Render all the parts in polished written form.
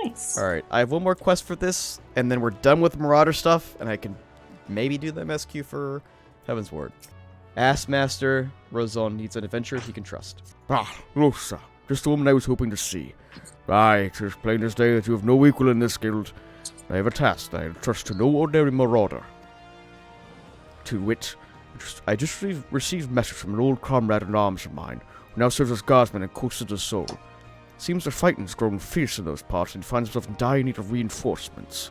Nice. Alright, I have one more quest for this, and then we're done with Marauder stuff, and I can maybe do the MSQ for Heavensward. Ask Master Rozon needs an adventurer he can trust. Ah, Rosa, just the woman I was hoping to see. Aye, it is plain as day that you have no equal in this guild. I have a task that I entrust to no ordinary marauder. To wit, I just received a message from an old comrade in arms of mine, who now serves as guardsman in Costa del Sol. Seems the fighting's grown fierce in those parts, and he finds himself in dire need of reinforcements.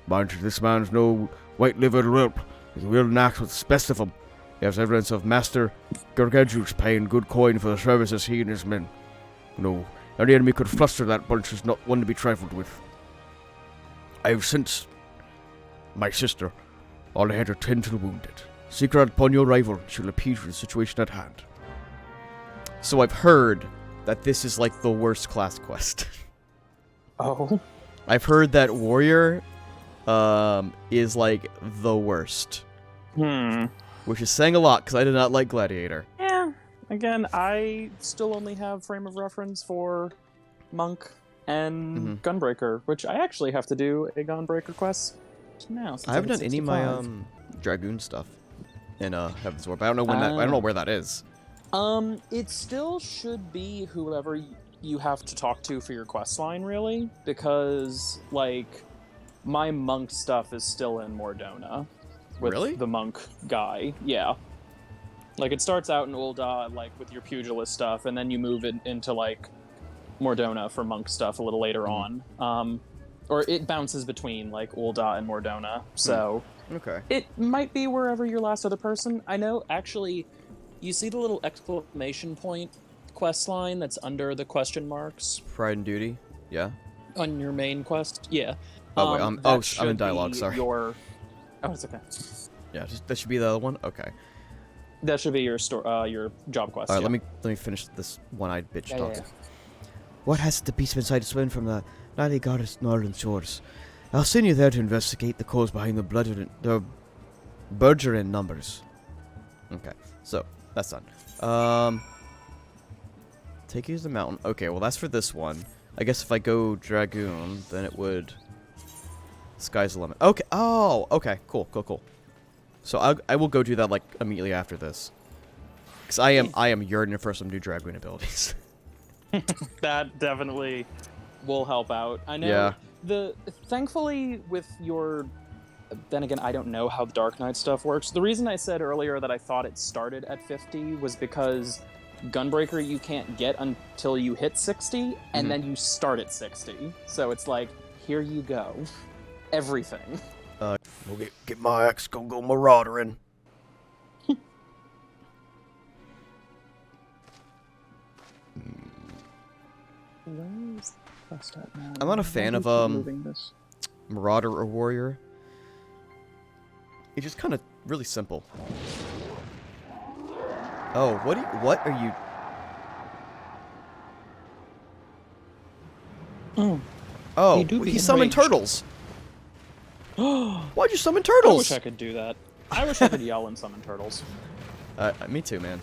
Mind you, this man's no white-livered whelp. He will knack what's best of him. He has evidence of Master Gargadju's paying good coin for the services he and his men. No, any enemy could fluster that bunch is not one to be trifled with. I have sent my sister on ahead to tend to the wounded. Seek her out upon your arrival, and she'll appease you the situation at hand. So I've heard that this is like the worst class quest. Oh. I've heard that warrior is like the worst. Which is saying a lot, because I did not like Gladiator. Yeah. Again, I still only have frame of reference for Monk and Gunbreaker, which I actually have to do a Gunbreaker quest now. I haven't done any of my Dragoon stuff in Heavensward, but I don't know when that. I don't know where that is. It still should be whoever you have to talk to for your quest line, really, because like my monk stuff is still in Mordona with the monk guy. Yeah, like it starts out in Ul'dah, like with your pugilist stuff, and then you move it into like Mordona for monk stuff a little later on. Or it bounces between like Ul'dah and Mordona, so okay, it might be wherever your last other person. I know actually. You see the little exclamation point quest line that's under the question marks? Pride and Duty, yeah. On your main quest? Yeah. Oh, wait, I'm in dialogue, sorry. Oh, it's okay. Yeah, that should be the other one? Okay. That should be your job quest. Alright, let me finish this one-eyed bitch talk. Yeah. What has the beast been sight to swim from the Nile Goddess northern shores? I'll send you there to investigate the cause behind the burgeoning numbers. Okay, so that's done. Take you to the mountain. Okay, well that's for this one. I guess if I go Dragoon, then it would. Sky's the limit. Okay. Oh, okay. Cool. So I will go do that like immediately after this, because I am yearning for some new Dragoon abilities. That definitely will help out. I know. Yeah. Thankfully with your. Then again, I don't know how the Dark Knight stuff works. The reason I said earlier that I thought it started at 50 was because Gunbreaker you can't get until you hit 60, and then you start at 60. So it's like, here you go. Everything. We'll get my axe, go maraudering. Where's the quest at now? I'm not a fan of Marauder or Warrior. It's just kind of really simple. Oh, what are you? Oh, he summoned turtles. Why'd you summon turtles? I wish I could do that. I wish I could yell and summon turtles. Me too, man.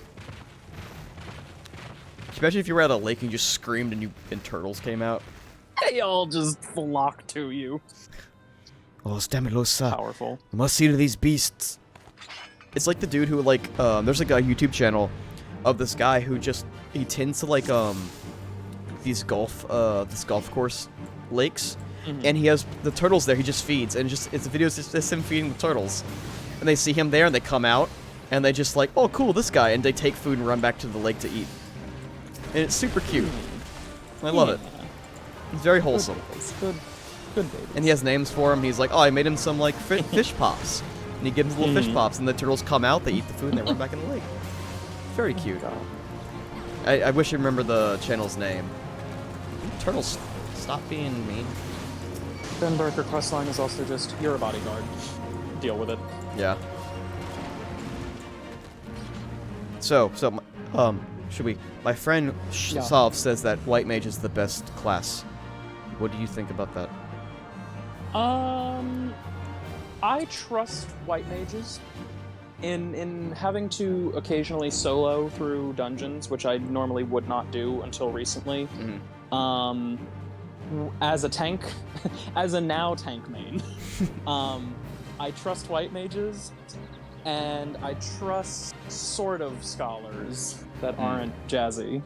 Can you imagine if you were at a lake and you just screamed and turtles came out? They all just flock to you. Oh, Stamilosa. Powerful. You must see to these beasts. It's like the dude who, like, there's like a YouTube channel of this guy who he tends to, like, these this golf course lakes, and he has the turtles there, he just feeds, and it's the videos just him feeding the turtles. And they see him there, and they come out, and they just like, oh, cool, this guy, and they take food and run back to the lake to eat. And it's super cute. I love it. It's very wholesome. It's good. Good baby. And he has names for him. He's like, oh, I made him some, like, fish pops. And he gives him little fish pops, and the turtles come out, they eat the food, and they run back in the lake. Very cute. I wish I remember the channel's name. Turtles, stop being mean. Gunbreaker questline is also just, you're a bodyguard. Deal with it. Yeah. So, should we... My friend Solve says that White Mage is the best class. What do you think about that? I trust white mages. In having to occasionally solo through dungeons, which I normally would not do until recently, as a tank, as a now tank main, I trust white mages, and I trust sort of scholars that aren't jazzy.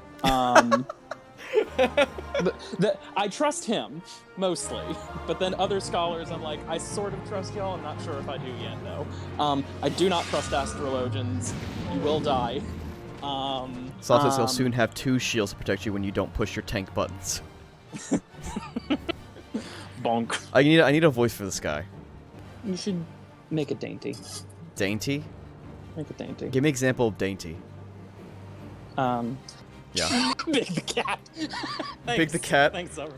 I trust him, mostly. But then other scholars, I'm like, I sort of trust y'all. I'm not sure if I do yet, though. I do not trust astrologians. You will die. Saltus will soon have 2 shields to protect you when you don't push your tank buttons. Bonk. I need a voice for this guy. You should make it dainty. Dainty? Make it dainty. Give me an example of dainty. Yeah. Big the cat. Big the cat. Thanks, Summer.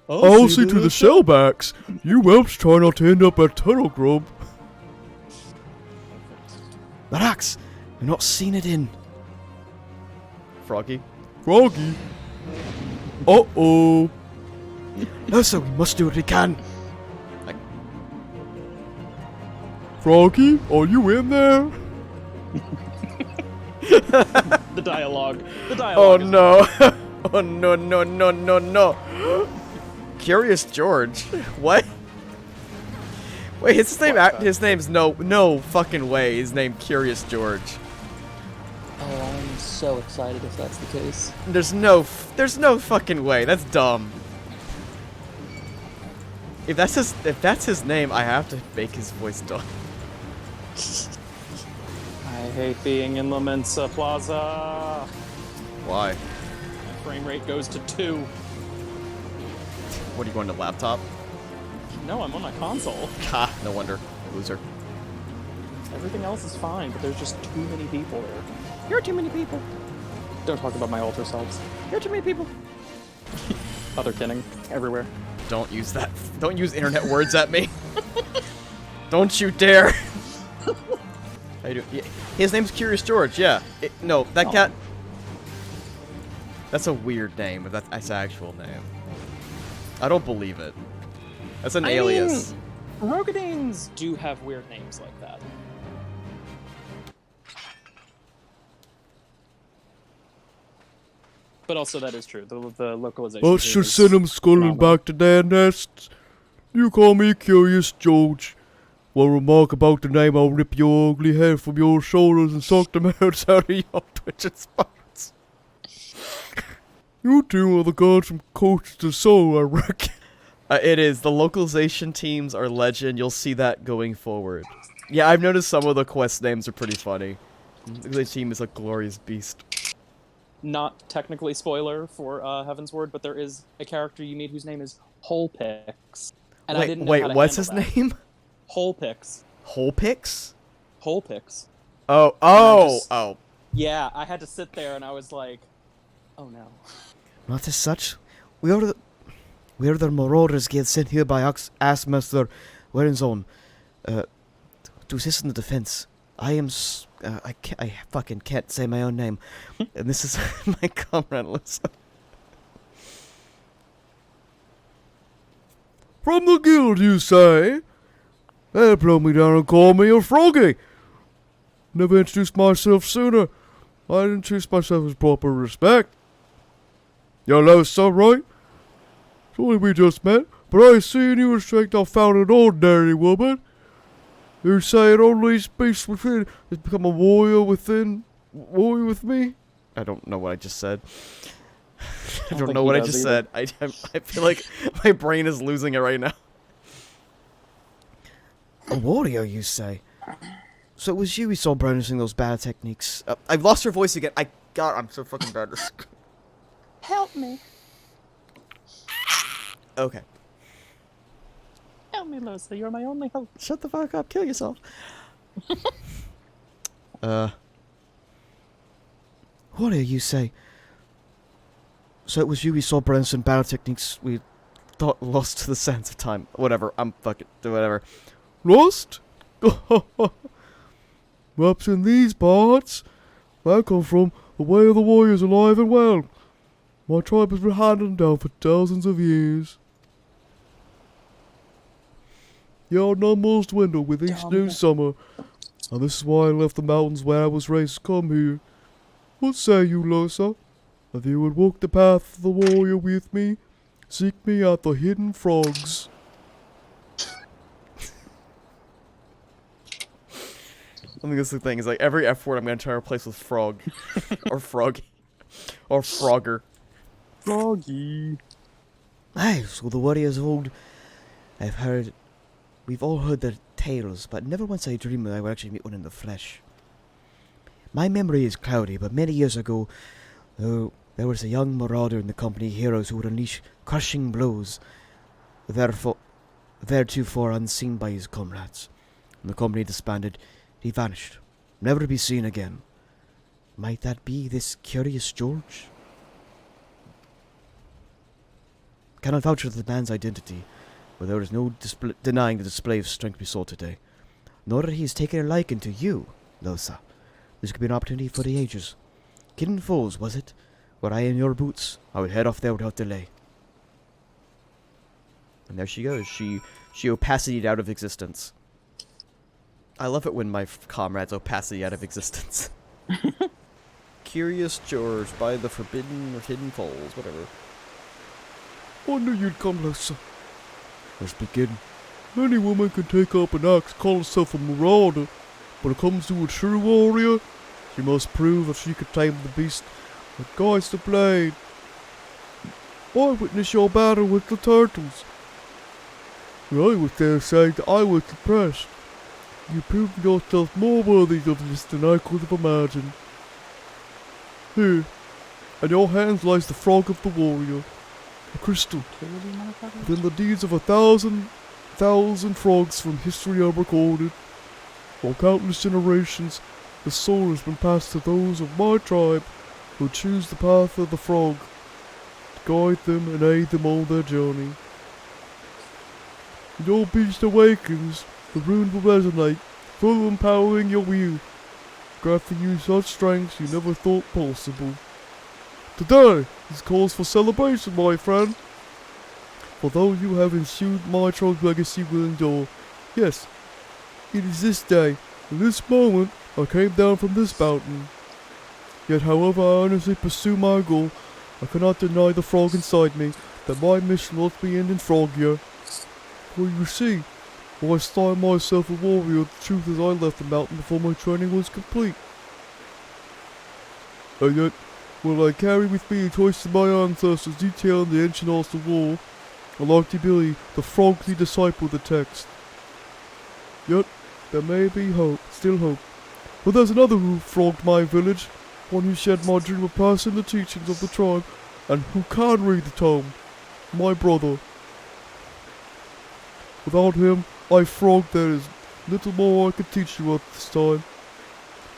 I'll see to the shellbacks. You whelps try not to end up at Turtle Grub. Marax, I've not seen it in. Froggy. Froggy. Uh-oh. No, sir, we must do what we can. Froggy, are you in there? The dialogue. Oh no. Oh no. Curious George. What? Wait, his name's no fucking way. His name Curious George. Oh, I'm so excited if that's the case. There's no fucking way. That's dumb. If that's his name, I have to make his voice dumb. I hate being in La Mensa Plaza. Why? My frame rate goes to 2. What are you going to laptop? No, I'm on my console. Ha! No wonder, loser. Everything else is fine, but there's just too many people there. You're too many people. Don't talk about my alter selves. You're too many people. Other kidding. Everywhere. Don't use that. Don't use internet words at me. Don't you dare. How you doing? Yeah. His name's Curious George, yeah. No, that cat... That's a weird name, but that's an actual name. I don't believe it. That's an alias. Rogadines do have weird names like that. But also that is true. The localization. Let's just send him scuttling back to their nests. You call me Curious George. One remark about the name, I'll rip your ugly hair from your shoulders and suck the mouths out of your twitching spots. You two are the gods from coast to soul, I reckon. It is. The localization teams are legend. You'll see that going forward. Yeah, I've noticed some of the quest names are pretty funny. The team is a glorious beast. Not technically spoiler for Heavensward, but there is a character you meet whose name is Holpix. And I didn't know how to what's his handle that. name? Holpix. Holpix? Holpix. Oh. Yeah, I had to sit there and I was like, oh no. Not as such. We are the Marauders Guild sent here by Assmaster Warenzone to assist in the defense. I fucking can't say my own name. And this is my comrade, listen. From the guild, you say? They'll blow me down and call me a froggy. Never introduced myself sooner. I didn't introduce myself with proper respect. Your low son, right? It's only we just met, but I see in your strength I found an ordinary woman. You say it only speaks within has become a warrior within. Warrior with me? I don't know what I just said. I don't know what I just said. I feel like my brain is losing it right now. A warrior, you say? So it was you who saw Brown using those bad techniques. I've lost her voice again. I'm so fucking bad at this. Help me. Okay. Help me, Losa. You're my only hope. Shut the fuck up. Kill yourself. Warrior, you say? So it was you who saw Brown's battle techniques we thought lost to the sands of time. Whatever. I'm fucking... Whatever. Lost? Perhaps in these parts. Where I come from, the way of the warrior is alive and well. My tribe has been handed down for thousands of years. Your numbers dwindle with each new summer, and this is why I left the mountains where I was raised to come here. What say you, Losa? If you would walk the path of the warrior with me, seek me out the hidden frogs. I think that's the thing, is like every F word I'm gonna try to replace with frog. Or frog. Or frogger. Froggy. Aye, so the warriors of old, we've all heard their tales, but never once I dreamed that I would actually meet one in the flesh. My memory is cloudy, but many years ago, there was a young marauder in the company heroes who would unleash crushing blows, theretofore unseen by his comrades. When the company disbanded, he vanished, never to be seen again. Might that be this Curious George? Cannot vouch for the man's identity, but there is no denying the display of strength we saw today. Nor that he has taken a liking to you, Losa. This could be an opportunity for the ages. Hidden Falls, was it? Were I in your boots, I would head off there without delay. And there she goes. She opacitied out of existence. I love it when my comrades opacity out of existence. Curious George by the Forbidden or Hidden Falls, whatever. I knew you'd come, Losa. Let's begin. Any woman can take up an axe, call herself a marauder, but when it comes to a true warrior, she must prove that she could tame the beast that guides the blade. I witnessed your battle with the turtles, and I was there saying that I was impressed. You proved yourself more worthy of this than I could have imagined. Here, in your hands lies the frog of the warrior, a crystal. Within the deeds of 1,000 frogs from history are recorded. For countless generations, the soul has been passed to those of my tribe who choose the path of the frog, to guide them and aid them on their journey. When your beast awakens, the rune will resonate, full empowering your will, granting you such strengths you never thought possible. Today is cause for celebration, my friend. For though you have ensued my tribe's legacy will endure, yes, it is this day, in this moment, I came down from this mountain. Yet however I earnestly pursue my goal, I cannot deny the frog inside me that my mission must be end in frog year. For you see, while I styled myself a warrior, the truth is I left the mountain before my training was complete. And yet, will I carry with me a choice of my ancestors detailing the ancient arts of war, I like to believe the frog the disciple of the text. Yet, there may be hope, still hope. But there's another who frogged my village, one who shared my dream of passing the teachings of the tribe, and who can read the tome, my brother. Without him, I frogged, there is little more I can teach you at this time.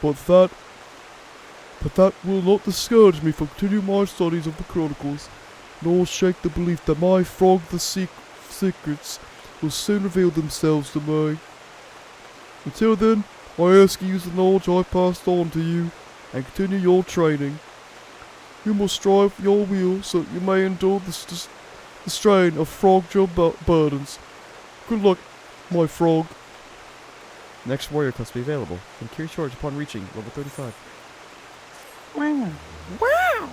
But that will not discourage me from continuing my studies of the Chronicles, nor shake the belief that my frog the secrets will soon reveal themselves to me. Until then, I ask you to use the knowledge I passed on to you, and continue your training. You must strive for your will so that you may endure the strain of frog job burdens. Good luck, my frog. Next warrior quest will be available. And Curious George upon reaching level 35. Wow. Wow!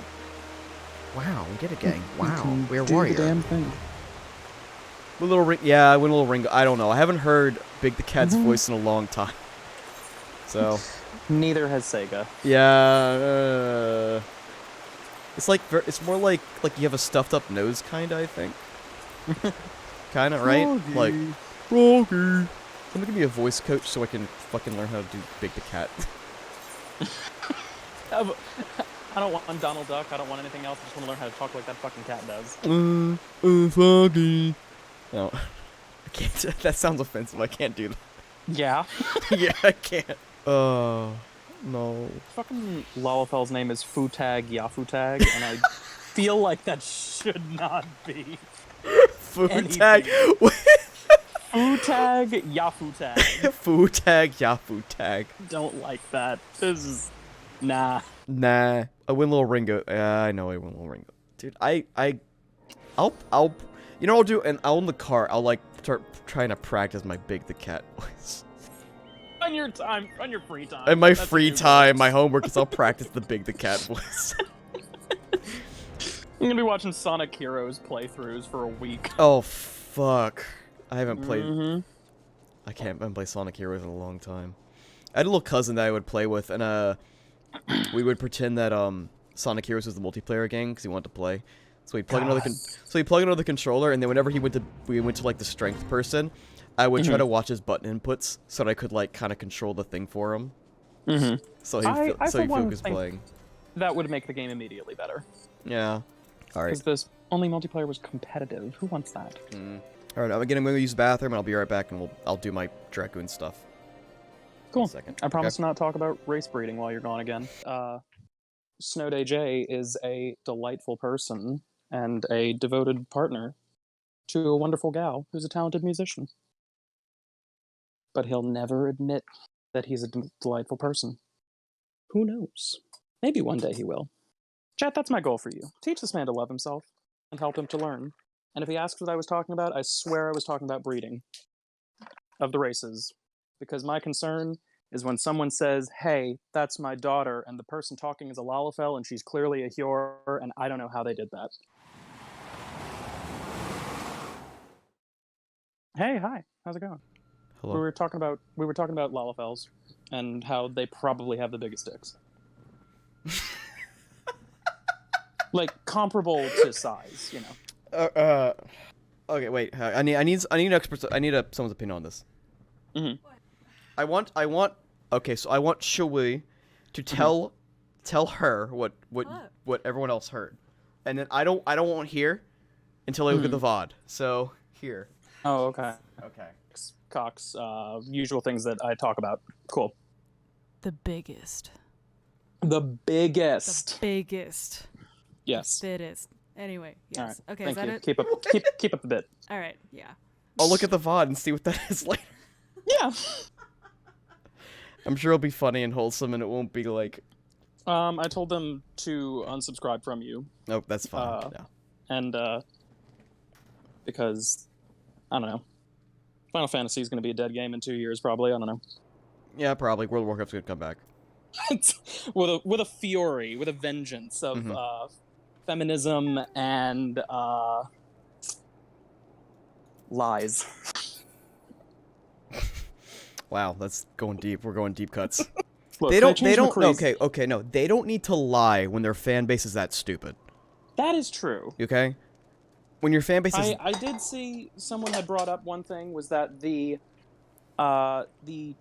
Wow, we did it, gang. Wow, we're Do warrior. the damn thing. A little ring. Yeah, I went a little ring. I don't know. I haven't heard Big the Cat's voice in a long time. So. Neither has Sega. Yeah. It's like it's more like you have a stuffed up nose, kinda. I think. Kinda, right? Froggy. Like. Froggy. Someone give me a voice coach so I can fucking learn how to do Big the Cat. I don't want Donald Duck. I don't want anything else. I just want to learn how to talk like that fucking cat does. Froggy. No, I can't. That sounds offensive. I can't do that. Yeah. Yeah, I can't. No. Fucking Lalafell's name is Futag Yafutag, and I feel like that should not be. Food tag. Futag Yafutag. Food tag. Yeah, food tag. Don't like that. This is nah. Nah. I win little Ringo. I know I win little Ringo. Dude, I'll you know what I'll do, and I'll in the car, I'll like start trying to practice my Big the Cat voice. On your free time. In my That's free what you time, do. my homework is I'll practice the Big the Cat voice. I'm gonna be watching Sonic Heroes playthroughs for a week. Oh, fuck. I haven't played... Mm-hmm. I haven't played Sonic Heroes in a long time. I had a little cousin that I would play with, and we would pretend that Sonic Heroes was the multiplayer game because he wanted to play. So he'd plug another controller, and then whenever we went to like the strength person, I would try to watch his button inputs so that I could like kind of control the thing for him. Mm-hmm. So he'd focus playing. That would make the game immediately better. Yeah. All right. Because this only multiplayer was competitive. Who wants that? All right. I'm gonna use the bathroom, and I'll be right back, and I'll do my Dragoon stuff. Cool. Second. I promise to not talk about race breeding while you're gone again. Snowday J is a delightful person and a devoted partner to a wonderful gal who's a talented musician. But he'll never admit that he's a delightful person. Who knows? Maybe one day he will. Chat, that's my goal for you. Teach this man to love himself and help him to learn. And if he asks what I was talking about, I swear I was talking about breeding of the races. Because my concern is when someone says, hey, that's my daughter, and the person talking is a Lalafell, and she's clearly a Hjor, and I don't know how they did that. Hey, hi, how's it going? Hello. We were talking about Lalafells and how they probably have the biggest dicks. Like comparable to size, you know. Okay, wait. I need an expert. I need someone's opinion on this. Mm-hmm. I want. Okay, so I want Shui to tell her what everyone else heard, and then I don't want to hear until I look at the VOD. So here. Oh, okay. Okay. Cox, usual things that I talk about. Cool. The biggest. The biggest. The biggest. Yes. The fittest. Anyway, yes. All right. Okay, Thank is that you. it? Keep up the bit. All right, yeah. I'll look at the VOD and see what that is later. Yeah. I'm sure it'll be funny and wholesome, and it won't be like. I told them to unsubscribe from you. Oh, that's fine. Yeah. And because I don't know, Final Fantasy is going to be a dead game in 2 years, probably. I don't know. Yeah, probably. World of Warcraft's gonna come back. with a fury, with a vengeance of feminism and lies. Wow, that's going deep. We're going deep cuts. Look, they don't. McCree's- Okay, no. They don't need to lie when their fan base is that stupid. That is true. Okay. When your fan base is. I did see someone had brought up one thing was that the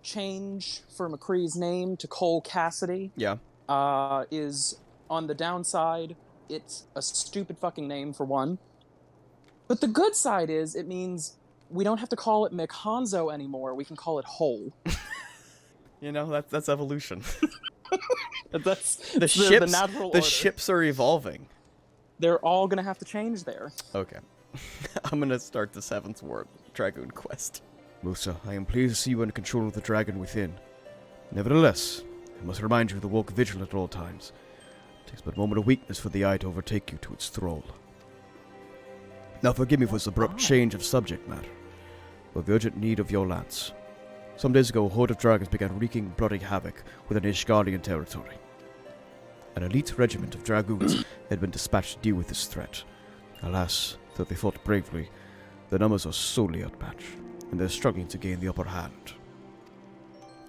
change for McCree's name to Cole Cassidy Yeah. is on the downside. It's a stupid fucking name for one. But the good side is it means we don't have to call it McHanzo anymore. We can call it Hole. You know, that's evolution. That's the the natural the order. ships are evolving. They're all gonna have to change there. Okay. I'm gonna start this Heavensward Dragoon quest. Musa, I am pleased to see you in control of the dragon within. Nevertheless, I must remind you to walk vigilant at all times. It takes but a moment of weakness for the eye to overtake you to its thrall. Now forgive me for this abrupt change of subject matter, but the urgent need of your lance. Some days ago, a horde of dragons began wreaking bloody havoc within Ishgardian territory. An elite regiment of dragoons had been dispatched to deal with this threat. Alas, though they fought bravely, their numbers are sorely outmatched, and they're struggling to gain the upper hand.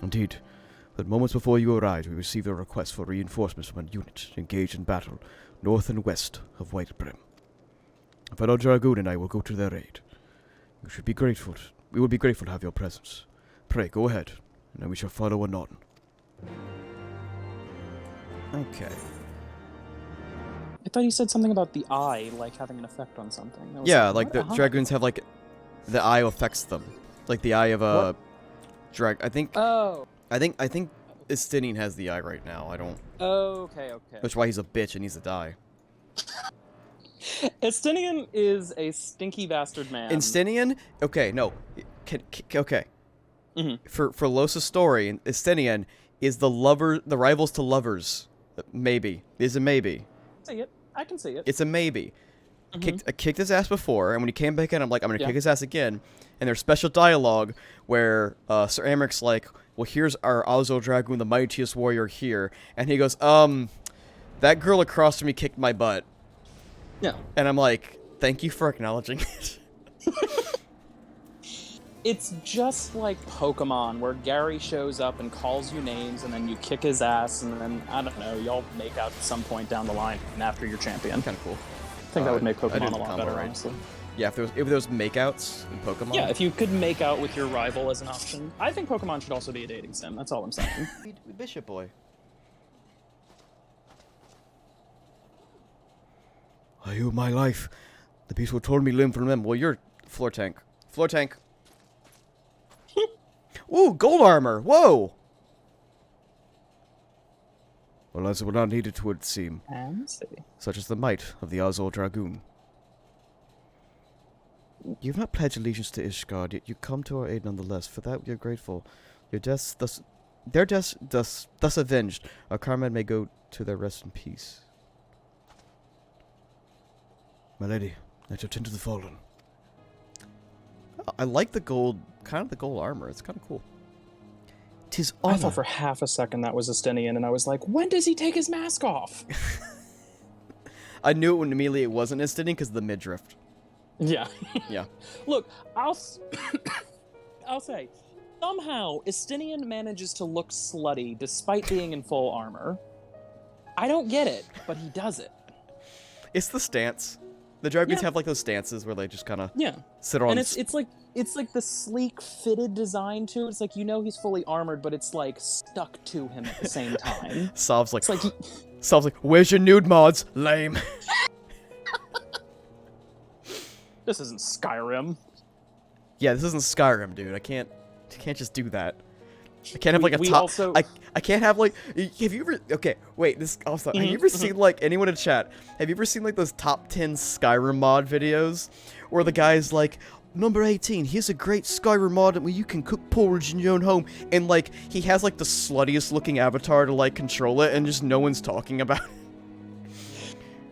Indeed, but moments before you arrived, we received a request for reinforcements from a unit engaged in battle north and west of Whitebrim. A fellow dragoon and I will go to their aid. You should be grateful. We will be grateful to have your presence. Pray, go ahead, and then we shall follow anon. Okay. I thought you said something about the eye, like having an effect on something. I was Yeah, like what? the dragoons have like the eye affects them, like the eye of a What? drag. I think Oh. I think Estinian has the eye right now. I don't. Okay. That's why he's a bitch and needs to die. Estinian is a stinky bastard man. Estinian? Okay, no. Okay. Mhm. For Losa's story, Estinian is the rivals to lovers. Maybe. Is a maybe. See it. I can see it. It's a maybe. kicked his ass before, and when he came back in, I'm like, I'm gonna kick his ass again. And there's special dialogue where Sir Amaric's like, well, here's our Azul Dragoon, the mightiest warrior here, and he goes, that girl across from me kicked my butt. Yeah. And I'm like, thank you for acknowledging it. It's just like Pokemon, where Gary shows up and calls you names, and then you kick his ass, and then, I don't know, y'all make out at some point down the line after you're champion. Kind of cool. I think that would make Pokemon a lot better, honestly. Yeah, if there was makeouts in Pokemon. Yeah, if you could make out with your rival as an option. I think Pokemon should also be a dating sim, that's all I'm saying. Bishop Boy. I owe my life. The beast will torn me limb from limb. Well, you're floor tank. Floor tank. Ooh, gold armor. Whoa. Well, as it would not need it, would seem. Such is the might of the Azul Dragoon. You've not pledged allegiance to Ishgard, yet you come to our aid nonetheless. For that we are grateful. Your deaths their deaths thus avenged. Our karma may go to their rest in peace. My lady, let your tend to the fallen. I like the gold, kind of the gold armor. It's kind of cool. 'Tis I honor. thought for half a second that was Estinian, and I was like, when does he take his mask off? I knew it when immediately it wasn't Estinian because of the midriff. Yeah. Yeah. Look, I'll say, somehow Estinian manages to look slutty despite being in full armor. I don't get it, but he does it. It's the stance. The Dragoons have like those stances where they just kind of sit on. And it's like the sleek fitted design too. It's like, he's fully armored, but it's like stuck to him at the same time. Solves like, it's like, where's your nude mods? Lame. This isn't Skyrim. Yeah, this isn't Skyrim, dude. I can't just do that. I can't have like a top. I can't have like. Have you ever? Okay, wait. This also. Have you ever seen like anyone in chat? Have you ever seen like those top 10 Skyrim mod videos, where the guy's like, number 18. Here's a great Skyrim mod where you can cook porridge in your own home, and like he has like the sluttiest looking avatar to like control it, and just no one's talking about it.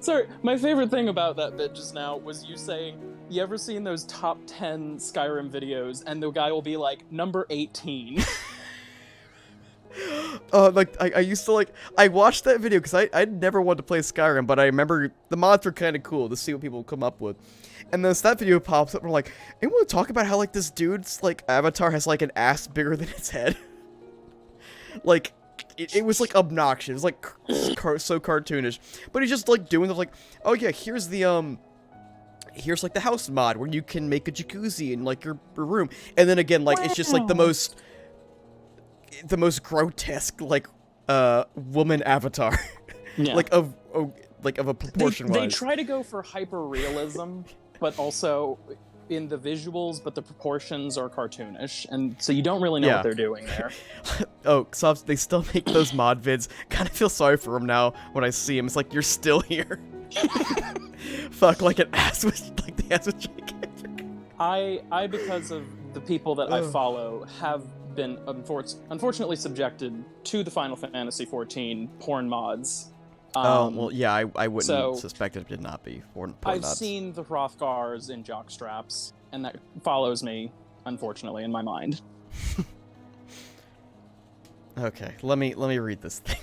Sorry, my favorite thing about that bit just now was you saying, you ever seen those top 10 Skyrim videos, and the guy will be like, number 18. Like, I used to, like, I watched that video because I never wanted to play Skyrim, but I remember the mods were kind of cool to see what people come up with. And then that video pops up, and we're like, anyone want to talk about how, like, this dude's, like, avatar has, like, an ass bigger than its head? Like, it was, like, obnoxious. It was, like, so cartoonish. But he's just, like, doing stuff like, oh, yeah, here's the, here's, like, the house mod where you can make a jacuzzi in, like, your room. And then, again, like, it's just, like, the most grotesque, like, woman avatar. Yeah. Like, of a proportion-wise. They try to go for hyper-realism, but also in the visuals, but the proportions are cartoonish, and so you don't really know what they're doing there. Oh, so they still make those mod vids. Kind of feel sorry for them now when I see them. It's like, you're still here. Fuck, like an ass with, like the ass with gigantic. I because of the people that I follow, have been unfortunately subjected to the Final Fantasy XIV porn mods. Well, yeah, I wouldn't suspect it did not be porn I've mods. seen the Hrothgars in jock straps, and that follows me, unfortunately, in my mind. Okay, let me read this thing.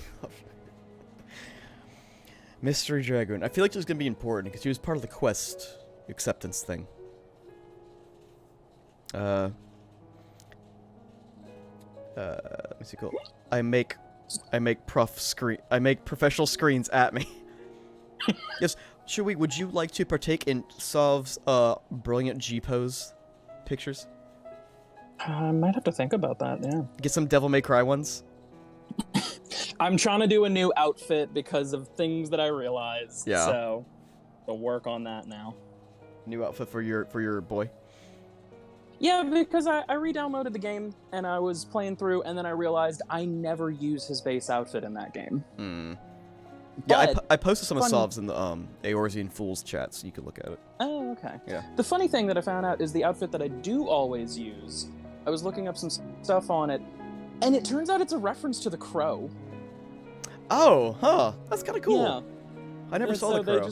Mystery Dragoon. I feel like this is gonna be important because he was part of the quest acceptance thing. Let me see. Cool. I make professional screens at me. Yes, Shui, would you like to partake in Sov's brilliant G-pose pictures? I might have to think about that, yeah. Get some Devil May Cry ones. I'm trying to do a new outfit because of things that I realized. Yeah. So, I'll work on that now. New outfit for your boy. Yeah, because I re-downloaded the game, and I was playing through, and then I realized I never use his base outfit in that game. Hmm. Yeah, I posted some of funny- Sov's in the Eorzean Fools chat, so you can look at it. Oh, okay. Yeah. The funny thing that I found out is the outfit that I do always use, I was looking up some stuff on it, and it turns out it's a reference to The Crow. Oh, huh. That's kind of cool. Yeah. I never And saw so the Crow.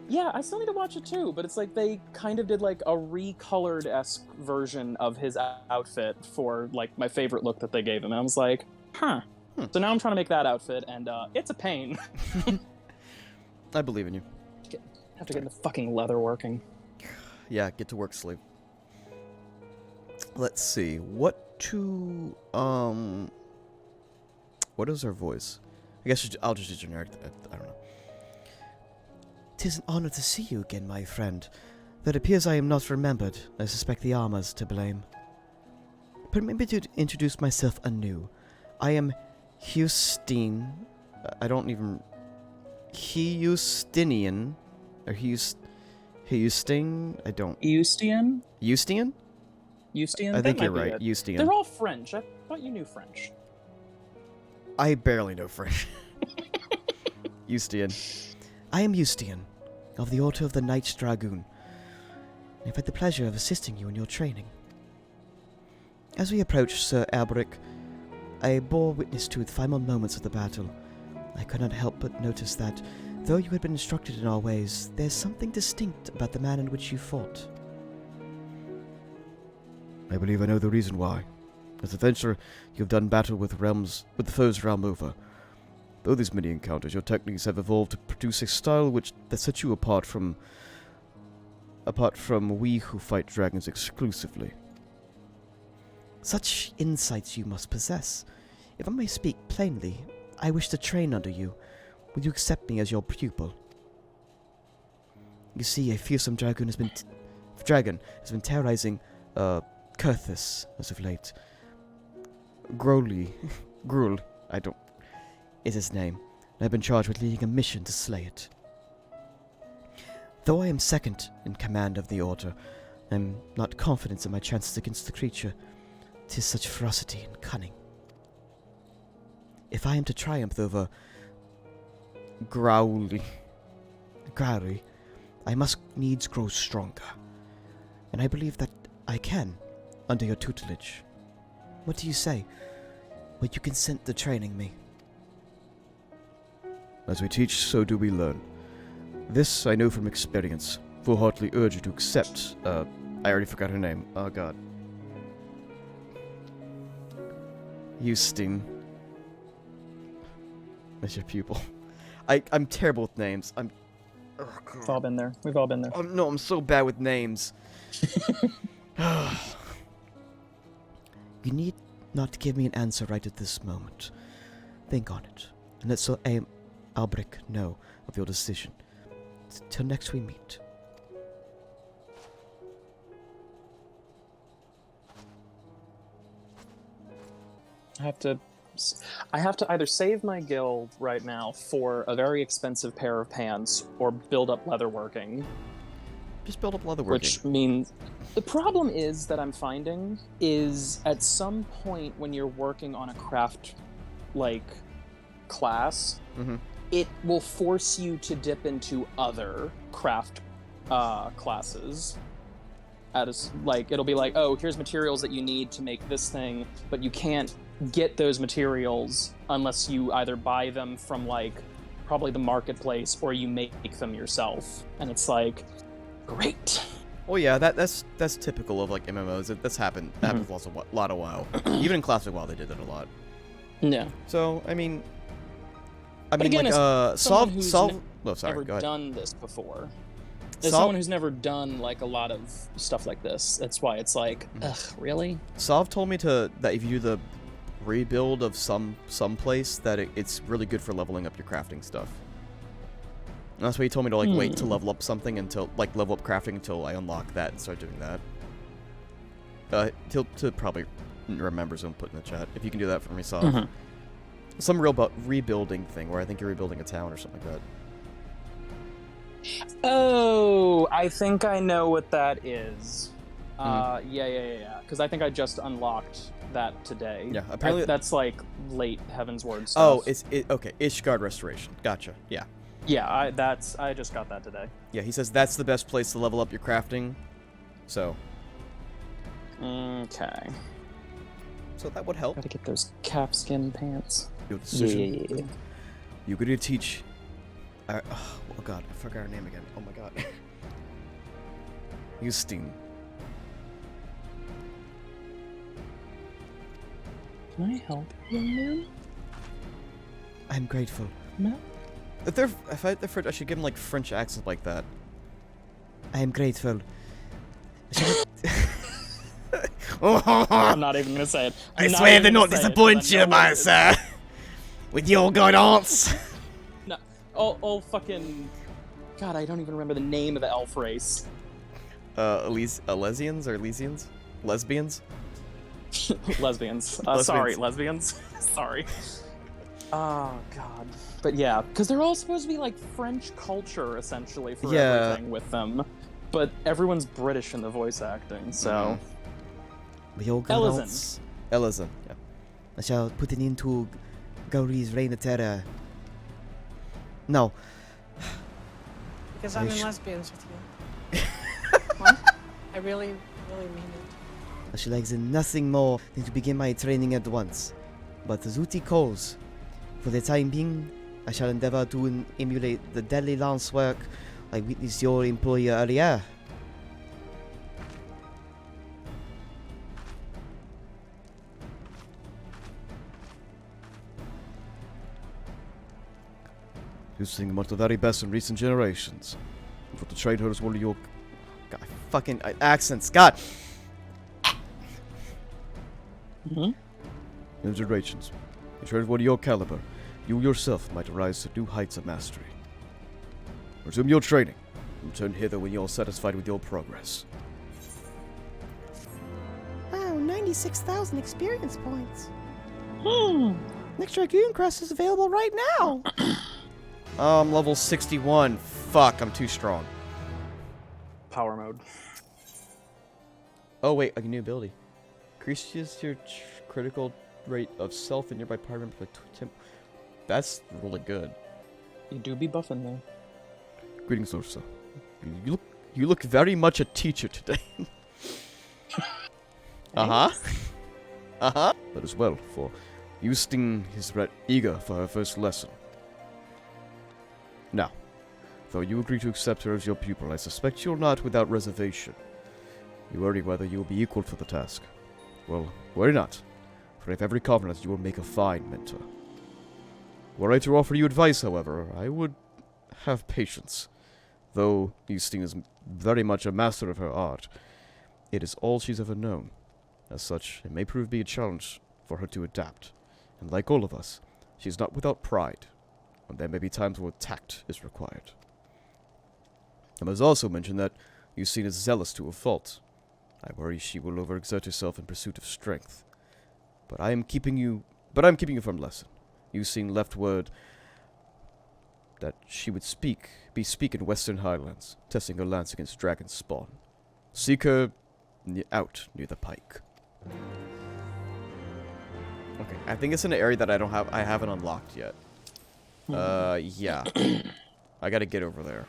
Yeah, I still need to watch it too, but it's like they kind of did like a recolored-esque version of his outfit for like my favorite look that they gave him, and I was like, huh. So now I'm trying to make that outfit, and it's a pain. I believe in you. Have to get the fucking leather working. Yeah, get to work, slave. Let's see. What is her voice? I guess I'll just do generic. I don't know. 'Tis an honor to see you again, my friend. Though it appears I am not remembered, I suspect the armor's to blame. Permit me to introduce myself anew. I am Hustine. I don't even... Hustinian? Or Husting? I don't... Eustian? Eustian? Eustian? I think That you're might be right. it. Eustian. They're all French. I thought you knew French. I barely know French. Eustian. I am Eustian, of the Order of the Knights Dragoon. I've had the pleasure of assisting you in your training. As we approached Sir Alberic, I bore witness to the final moments of the battle. I could not help but notice that, though you had been instructed in our ways, there's something distinct about the manner in which you fought. I believe I know the reason why. As a venturer, you have done battle with the foe's realm over. Though these many encounters, your techniques have evolved to produce a style that sets you apart from we who fight dragons exclusively. Such insights you must possess. If I may speak plainly, I wish to train under you. Will you accept me as your pupil? You see, a fearsome dragon has been terrorizing Kurthus as of late. Gruel, Is his name, and I've been charged with leading a mission to slay it. Though I am second in command of the Order, I am not confident in my chances against the creature. 'Tis such ferocity and cunning. If I am to triumph over Growly, I must needs grow stronger, and I believe that I can, under your tutelage. What do you say? Will you consent to training me? As we teach, so do we learn. This I know from experience. Full-heartedly urge you to accept, I already forgot her name. Oh god. Eustine. That's your pupil. I'm terrible with names. We've all been there. We've all been there. No, I'm so bad with names. You need not give me an answer right at this moment. Think on it, and let Sir Alberic know of your decision. Till next we meet. I have to either save my guild right now for a very expensive pair of pants or build up leatherworking. Just build up leatherworking. Which means the problem is that I'm finding is at some point when you're working on a craft like class, it will force you to dip into other craft classes. It'll be like, oh, here's materials that you need to make this thing, but you can't get those materials unless you either buy them from like probably the marketplace or you make them yourself. And it's like, great. Well, yeah, that's typical of like MMOs. That happens a lot of WoW. Even in Classic WoW, they did that a lot. Yeah. So I mean, again, like someone who's Oh, sorry. never Go ahead. done this before. As someone who's never done like a lot of stuff like this, that's why it's like, ugh, really? Solve told me that if you do the rebuild of some place, that it's really good for leveling up your crafting stuff. And that's why he told me to like wait to level up something until level up crafting until I unlock that and start doing that. He'll probably remembers him put in the chat if you can do that for me, Solve. Some real rebuilding thing where I think you're rebuilding a town or something like that. Oh, I think I know what that is. Yeah. Because I think I just unlocked that today. Yeah, apparently that's like late Heavensward stuff. Oh, okay. Ishgard Restoration. Gotcha. Yeah. Yeah, I just got that today. Yeah, he says that's the best place to level up your crafting. So. Okay. So that would help. Gotta get those calfskin pants. Your decision. Yeah. You could teach Oh god, I forgot her name again. Oh my god. Justine. Can I help you, man? I'm grateful. No. If they're French, I should give them like French accents like that. I am grateful. I'm not even gonna say it. I swear they're not disappoint you, my sir. With your guidance. No. Oh, fucking. God, I don't even remember the name of the elf race. Elysians or Elysians? Lesbians? Lesbians. Lesbians. Sorry, lesbians. Sorry. Oh, God. But yeah, because they're all supposed to be like French culture, essentially, for everything with them. But everyone's British in the voice acting, so. With your Ellison. guidance, Ellison, yeah. I shall put it into Gauri's Reign of Terror. No. Because Are I'm you in sh- lesbians with you. What? I really mean it. I shall exert nothing more than to begin my training at once. But Zuti calls. For the time being, I shall endeavor to emulate the deadly lance work I witnessed your employer earlier. You sing among the very best in recent generations. And for the train her as one of your God, fucking accents. God. generations. You train one of your caliber. You yourself might rise to new heights of mastery. Resume your training. Return hither when you're satisfied with your progress. Wow, 96,000 experience points. Next Dragoon Crest is available right now. I'm level 61. Fuck, I'm too strong. Power mode. Oh wait, a new ability. Increases your critical rate of self and nearby power by That's really good. You do be buffing though. Greetings, Ursa. You look very much a teacher today. Uh-huh. Uh-huh. That is well, for Justine is eager for her first lesson. Now, though you agree to accept her as your pupil, I suspect you're not without reservation. You worry whether you will be equal for the task. Well, worry not, for I have every confidence you will make a fine mentor. Were I to offer you advice, however, I would have patience. Though Justine is very much a master of her art, it is all she's ever known. As such, it may prove to be a challenge for her to adapt. And like all of us, she is not without pride, and there may be times where tact is required. I must also mention that Justine is zealous to a fault. I worry she will overexert herself in pursuit of strength. But I am keeping you from lesson. Justine left word that she would be in Western Highlands, testing her lance against dragon spawn. Seek her out near the pike. Okay, I think it's in an area that I haven't unlocked yet. Yeah. I gotta get over there.